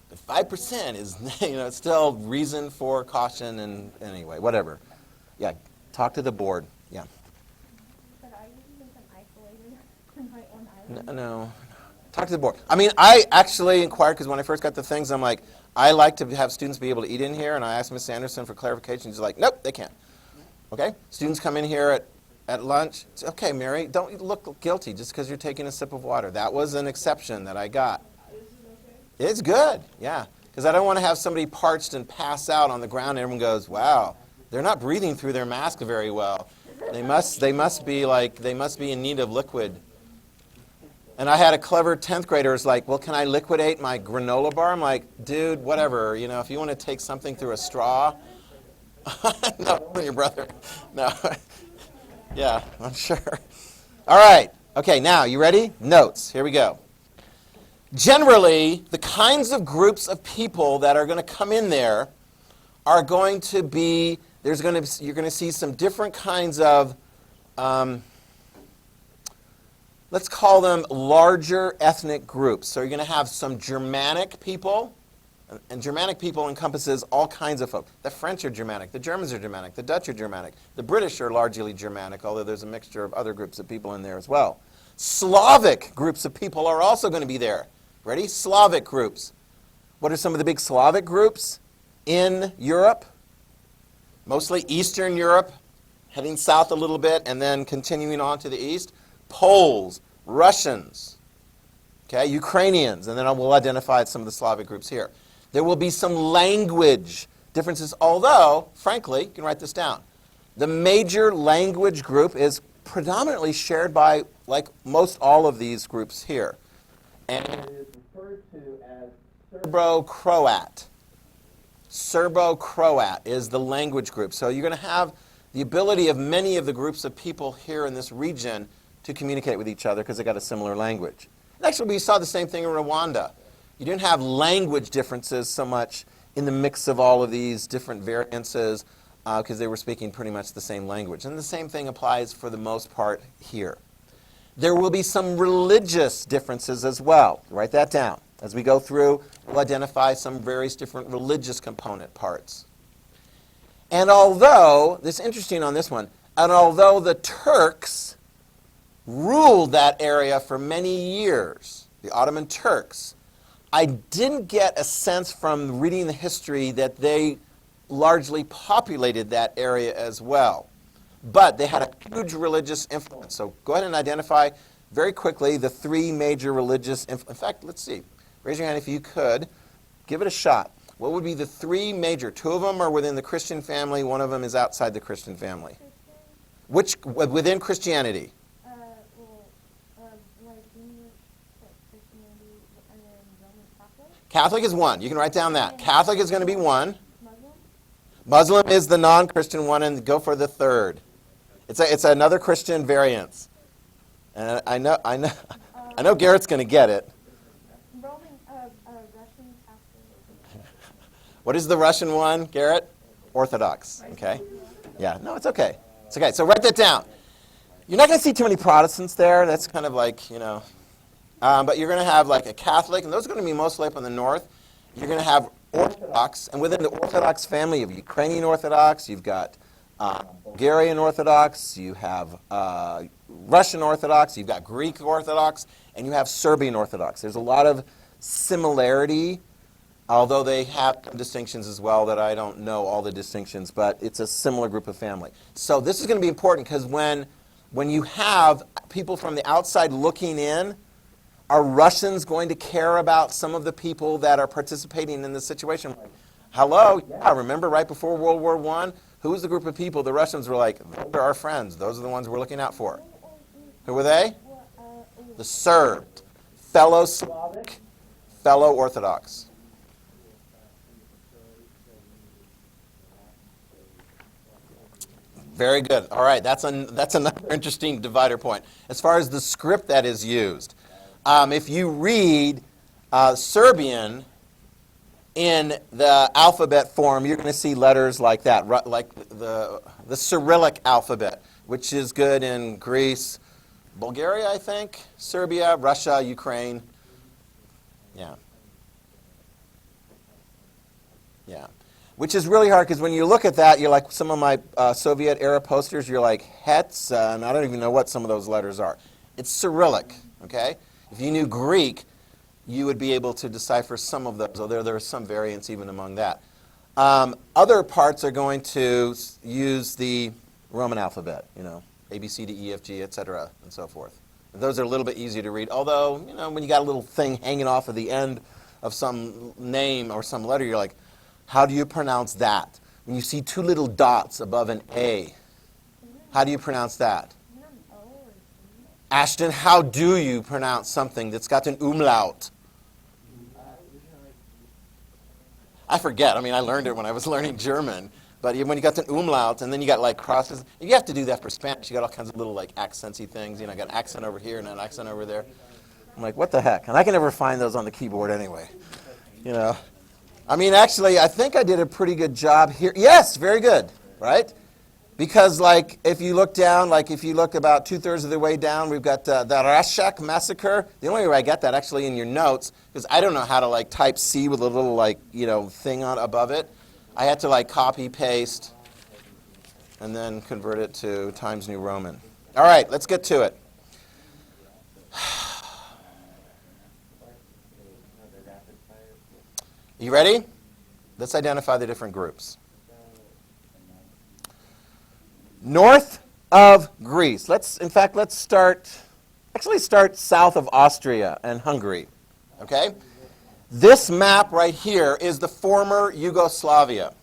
But 5% is, it's still reason for caution and anyway, whatever. Yeah, talk to the board. Yeah. But are you even isolated on my own island? No. Talk to the board. I mean, I actually inquired because when I first got the things, I'm like, I like to have students be able to eat in here, and I asked Ms. Anderson for clarification. She's like, nope, they can't. Okay? Students come in here at lunch. It's okay, Mary, don't look guilty just because you're taking a sip of water. That was an exception that I got. It's good, yeah. Because I don't want to have somebody parched and pass out on the ground and everyone goes, wow, they're not breathing through their mask very well. They must be in need of liquid. And I had a clever 10th grader who's like, well, can I liquidate my granola bar? I'm like, dude, whatever. If you want to take something through a straw. No, your brother. No. Yeah, I'm sure. All right. Okay, now, you ready? Notes. Here we go. Generally, the kinds of groups of people that are going to come in there are going to be, you're going to see some different kinds of, let's call them larger ethnic groups. So you're going to have some Germanic people, and Germanic people encompasses all kinds of folk. The French are Germanic, the Germans are Germanic, the Dutch are Germanic, the British are largely Germanic, although there's a mixture of other groups of people in there as well. Slavic groups of people are also going to be there. Ready? Slavic groups. What are some of the big Slavic groups in Europe? Mostly Eastern Europe, Heading south a little bit and then continuing on to the east, Poles, Russians, okay, Ukrainians, and then we'll identify some of the Slavic groups here. There will be some language differences, although, frankly, you can write this down. The major language group is predominantly shared by, like, most all of these groups here. And it is referred to as Serbo-Croat. Serbo-Croat is the language group. So you're going to have the ability of many of the groups of people here in this region to communicate with each other because they got a similar language. And actually, we saw the same thing in Rwanda. You didn't have language differences so much in the mix of all of these different variances because they were speaking pretty much the same language. And the same thing applies for the most part here. There will be some religious differences as well. Write that down. As we go through, we'll identify some various different religious component parts. And although, this is interesting on this one, and although the Turks ruled that area for many years, the Ottoman Turks, I didn't get a sense from reading the history that they largely populated that area as well. But they had a huge religious influence. So go ahead and identify very quickly the three major religious influences. In fact, let's see. Raise your hand if you could. Give it a shot. What would be the three major? Two of them are within the Christian family. One of them is outside the Christian family. Which, within Christianity? Catholic is one. You can write down that. Catholic is going to be one. Muslim is the non-Christian one, and go for the third. It's another Christian variance. And I know Garrett's going to get it. Russian Catholic. What is the Russian one, Garrett? Orthodox. Okay. Yeah. No, it's okay. It's okay. So write that down. You're not going to see too many Protestants there. That's kind of like, you know. But you're going to have like a Catholic, and those are going to be mostly up in the north. You're going to have Orthodox, and within the Orthodox family, you have Ukrainian Orthodox, you've got Bulgarian Orthodox, you have Russian Orthodox, you've got Greek Orthodox, and you have Serbian Orthodox. There's a lot of similarity, although they have distinctions as well that I don't know all the distinctions, but it's a similar group of family. So this is going to be important because when you have people from the outside looking in, are Russians going to care about some of the people that are participating in this situation? Hello? Yeah, remember right before World War I? Who was the group of people? The Russians were like, those are our friends. Those are the ones we're looking out for. Who were they? The Serbs. Fellow Slavic, fellow Orthodox. Very good. All right, that's another interesting divider point. As far as the script that is used, if you read Serbian in the alphabet form, you're going to see letters like that, like the Cyrillic alphabet, which is good in Greece, Bulgaria, I think, Serbia, Russia, Ukraine. Yeah. Yeah. Which is really hard because when you look at that, you're like some of my Soviet-era posters, you're like, Hets, and I don't even know what some of those letters are. It's Cyrillic, okay? If you knew Greek, you would be able to decipher some of those, although there are some variants even among that. Other parts are going to use the Roman alphabet, you know, A, B, C, D, E, F, G, etc., and so forth. And those are a little bit easier to read, although, you know, when you got a little thing hanging off of the end of some name or some letter, you're like, how do you pronounce that? When you see two little dots above an A, how do you pronounce that? Ashton, how do you pronounce something that's got an umlaut? I forget. I mean, I learned it when I was learning German. But when you got an umlaut, and then you got like crosses, you have to do that for Spanish. You got all kinds of little like accenty things. You know, I got an accent over here and an accent over there. I'm like, what the heck? And I can never find those on the keyboard anyway. You know. I mean, actually, I think I did a pretty good job here. Yes, very good, right? Because, like, if you look down, like, if you look about 2/3 of the way down, we've got the Rashak massacre. The only way I got that actually in your notes, because I don't know how to, like, type C with a little, like, you know, thing on above it. I had to, like, copy, paste, and then convert it to Times New Roman. All right, let's get to it. You ready? Let's identify the different groups. North of Greece. Let's start south of Austria and Hungary. Okay? This map right here is the former Yugoslavia.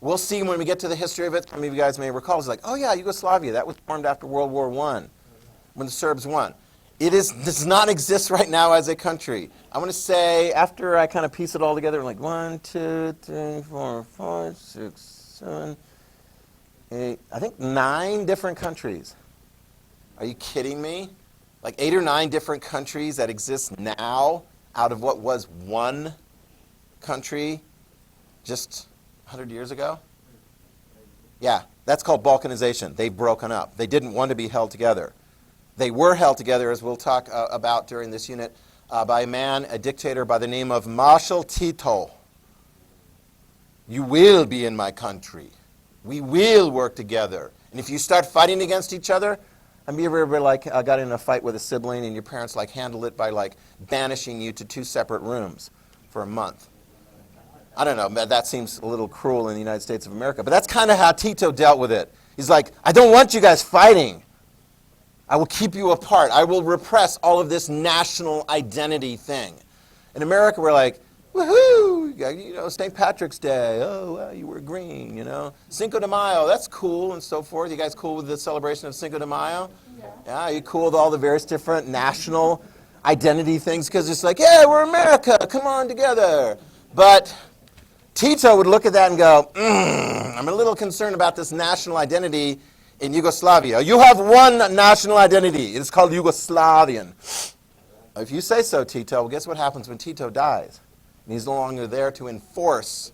We'll see when we get to the history of it. Some of you guys may recall, it's like, oh yeah, Yugoslavia, that was formed after World War I, when the Serbs won. Does not exist right now as a country. I want to say, after I kind of piece it all together, like 1, 2, 3, 4, 5, 6, 7, 8, I think 9 different countries. Are you kidding me? Like 8 or 9 different countries that exist now out of what was one country just 100 years ago? Yeah, that's called Balkanization. They've broken up. They didn't want to be held together. They were held together, as we'll talk about during this unit, by a dictator by the name of Marshal Tito. You will be in my country. We will work together. And if you start fighting against each other, have you ever got in a fight with a sibling and your parents handled it by banishing you to 2 separate rooms for a month? I don't know, that seems a little cruel in the United States of America, but that's kind of how Tito dealt with it. He's like, I don't want you guys fighting. I will keep you apart. I will repress all of this national identity thing. In America, we're like, woohoo, St. Patrick's Day. Oh, well, you were green, Cinco de Mayo, that's cool, and so forth. You guys cool with the celebration of Cinco de Mayo? Yeah, you cool with all the various different national identity things? Because it's like, yeah, we're America, come on together. But Tito would look at that and go, I'm a little concerned about this national identity in Yugoslavia. You have one national identity. It is called Yugoslavian. If you say so, Tito, well, guess what happens when Tito dies? And he's no longer there to enforce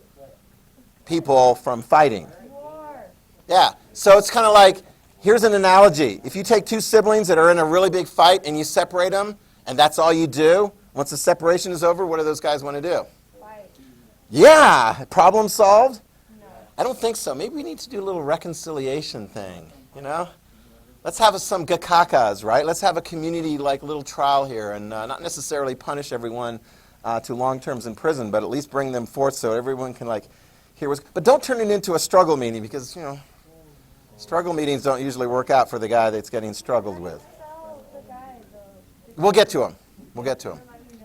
people from fighting. Yeah, so it's kind of like, here's an analogy. If you take 2 siblings that are in a really big fight and you separate them, and that's all you do, once the separation is over, what do those guys want to do? Fight. Yeah, problem solved? No. I don't think so. Maybe we need to do a little reconciliation thing, Let's have some gakakas, right? Let's have a community little trial here and not necessarily punish everyone to long terms in prison, but at least bring them forth so everyone can hear what's... But don't turn it into a struggle meeting because, struggle meetings don't usually work out for the guy that's getting struggled with. We'll get to him.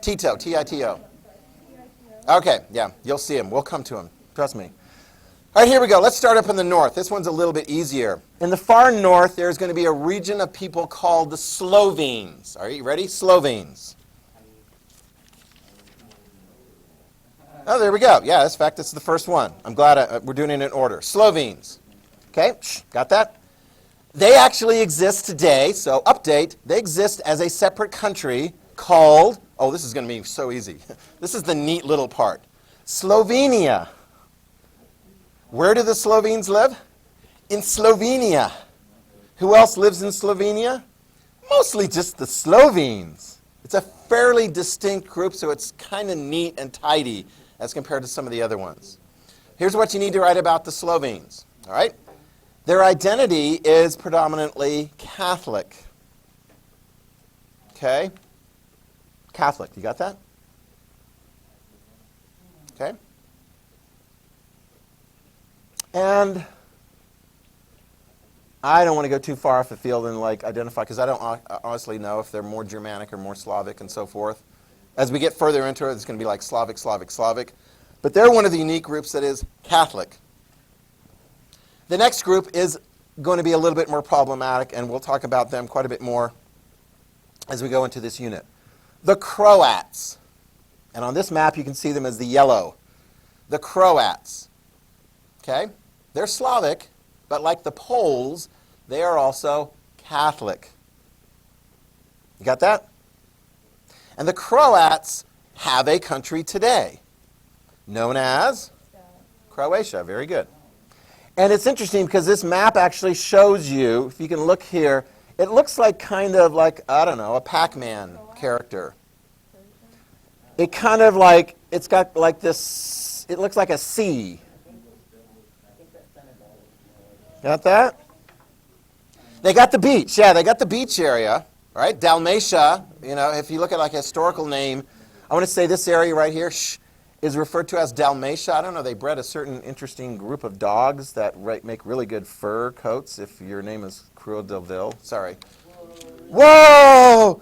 Tito, T-I-T-O. Okay, yeah, you'll see him. We'll come to him. Trust me. All right, here we go. Let's start up in the north. This one's a little bit easier. In the far north, there's going to be a region of people called the Slovenes. Are you ready? Slovenes. Oh, there we go. Yeah, in fact, it's the first one. I'm glad we're doing it in order. Slovenes. Okay, got that? They actually exist today, so update. They exist as a separate country called, oh, this is going to be so easy. This is the neat little part. Slovenia. Where do the Slovenes live? In Slovenia. Who else lives in Slovenia? Mostly just the Slovenes. It's a fairly distinct group, so it's kind of neat and tidy as compared to some of the other ones. Here's what you need to write about the Slovenes. All right? Their identity is predominantly Catholic. Okay? Catholic. You got that? Okay? And I don't want to go too far off the field and identify, because I don't honestly know if they're more Germanic or more Slavic and so forth. As we get further into it, it's going to be Slavic, Slavic, Slavic. But they're one of the unique groups that is Catholic. The next group is going to be a little bit more problematic, and we'll talk about them quite a bit more as we go into this unit. The Croats. And on this map, you can see them as the yellow. The Croats. Okay? They're Slavic, but like the Poles, they are also Catholic. You got that? And the Croats have a country today, known as Croatia. Very good. And it's interesting because this map actually shows you, if you can look here, it looks like kind of I don't know, a Pac-Man character. It kind of it's got this, it looks like a C. Got that? They got the beach. Yeah, they got the beach area, right? Dalmatia, if you look at a historical name, I want to say this area right here, is referred to as Dalmatia. I don't know, they bred a certain interesting group of dogs that make really good fur coats if your name is Cruel de Vil. Sorry. Whoa!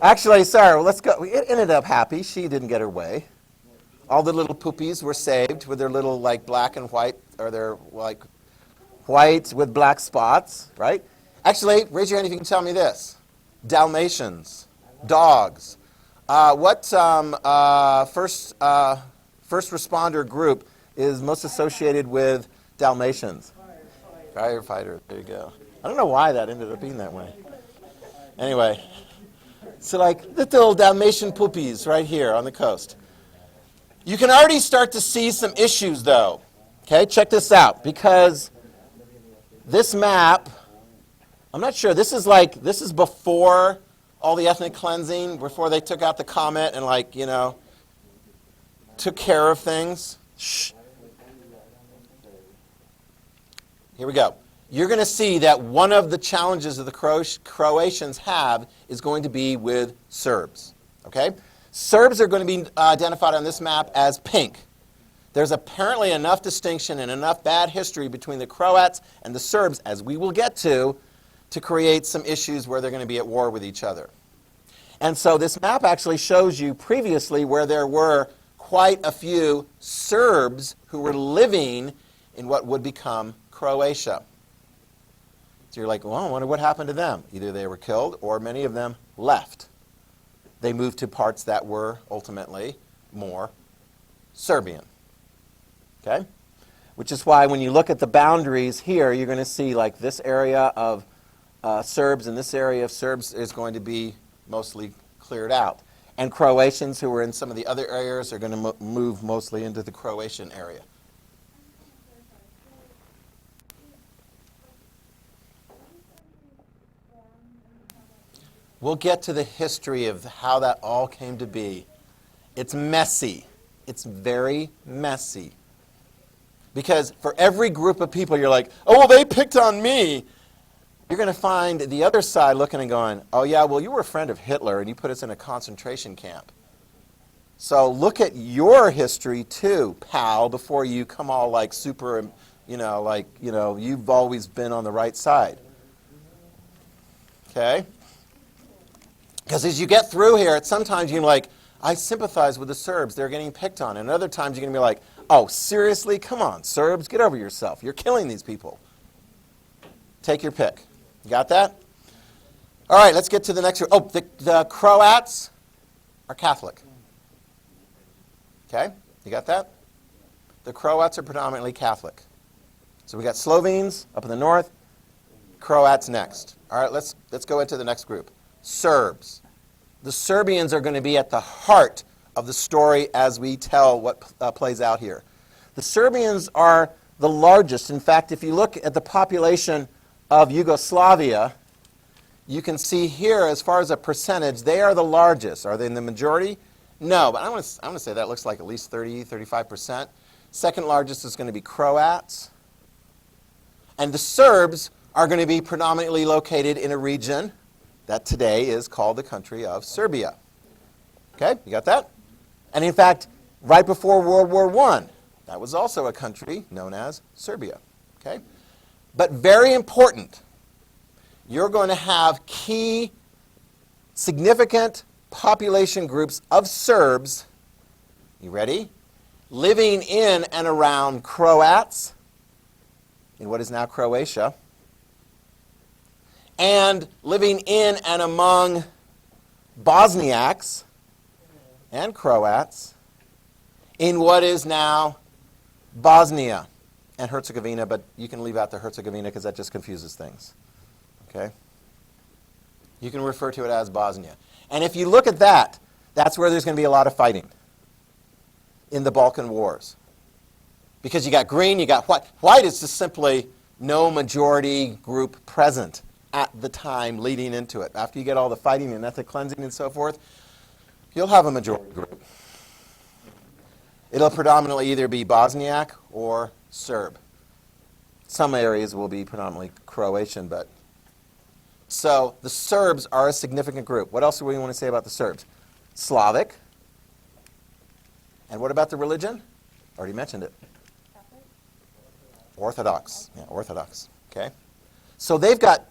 Actually, sorry, well, let's go. It ended up happy. She didn't get her way. All the little poopies were saved with their little like black and white, or their like white with black spots, right? Actually, raise your hand if you can tell me this. Dalmatians, dogs. What first responder group is most associated with Dalmatians? Firefighter. There you go. I don't know why that ended up being that way. Anyway, so like little Dalmatian poopies right here on the coast. You can already start to see some issues, though. Okay, check this out, because this map, I'm not sure. This is before all the ethnic cleansing, before they took out the comet and took care of things. Shh. Here we go. You're going to see that one of the challenges that the Croatians have is going to be with Serbs. Okay? Serbs are going to be identified on this map as pink. There's apparently enough distinction and enough bad history between the Croats and the Serbs, as we will get to create some issues where they're going to be at war with each other. And so this map actually shows you previously where there were quite a few Serbs who were living in what would become Croatia. So you're like, well, I wonder what happened to them. Either they were killed or many of them left. They moved to parts that were ultimately more Serbian. Okay? Which is why when you look at the boundaries here, you're going to see like this area of Serbs and this area of Serbs is going to be mostly cleared out. And Croatians who were in some of the other areas are going to move mostly into the Croatian area. We'll get to the history of how that all came to be. It's messy. It's very messy. Because for every group of people, you're like, oh, well, they picked on me. You're going to find the other side looking and going, oh, yeah, well, you were a friend of Hitler, and you put us in a concentration camp. So look at your history, too, pal, before you come all like super, you've always been on the right side. Okay? Because as you get through here, sometimes you're like, I sympathize with the Serbs. They're getting picked on. And other times you're going to be like, oh, seriously? Come on, Serbs, get over yourself. You're killing these people. Take your pick. You got that? All right, let's get to the next one. Oh, the Croats are Catholic. Okay? You got that? The Croats are predominantly Catholic. So we got Slovenes up in the north, Croats next. All right, let's go into the next group. Serbs. The Serbians are going to be at the heart of the story as we tell what plays out here. The Serbians are the largest. In fact, if you look at the population of Yugoslavia, you can see here, as far as a percentage, they are the largest. Are they in the majority? No, but I want to say that looks like at least 35%. Second largest is going to be Croats. And the Serbs are going to be predominantly located in a region that today is called the country of Serbia. Okay, you got that? And in fact, right before World War I, that was also a country known as Serbia. Okay? But very important, you're going to have key, significant population groups of Serbs, you ready? Living in and around Croats, in what is now Croatia, and living in and among Bosniaks and Croats in what is now Bosnia and Herzegovina, but you can leave out the Herzegovina because that just confuses things. Okay? You can refer to it as Bosnia. And if you look at that, that's where there's going to be a lot of fighting in the Balkan Wars. Because you got green, you got white. White is just simply no majority group present at the time leading into it. After you get all the fighting and ethnic cleansing and so forth, you'll have a majority group. It'll predominantly either be Bosniak or Serb. Some areas will be predominantly Croatian, but... So the Serbs are a significant group. What else do we want to say about the Serbs? Slavic. And what about the religion? Already mentioned it. Catholic? Orthodox. Yeah, Orthodox. Okay. So they've got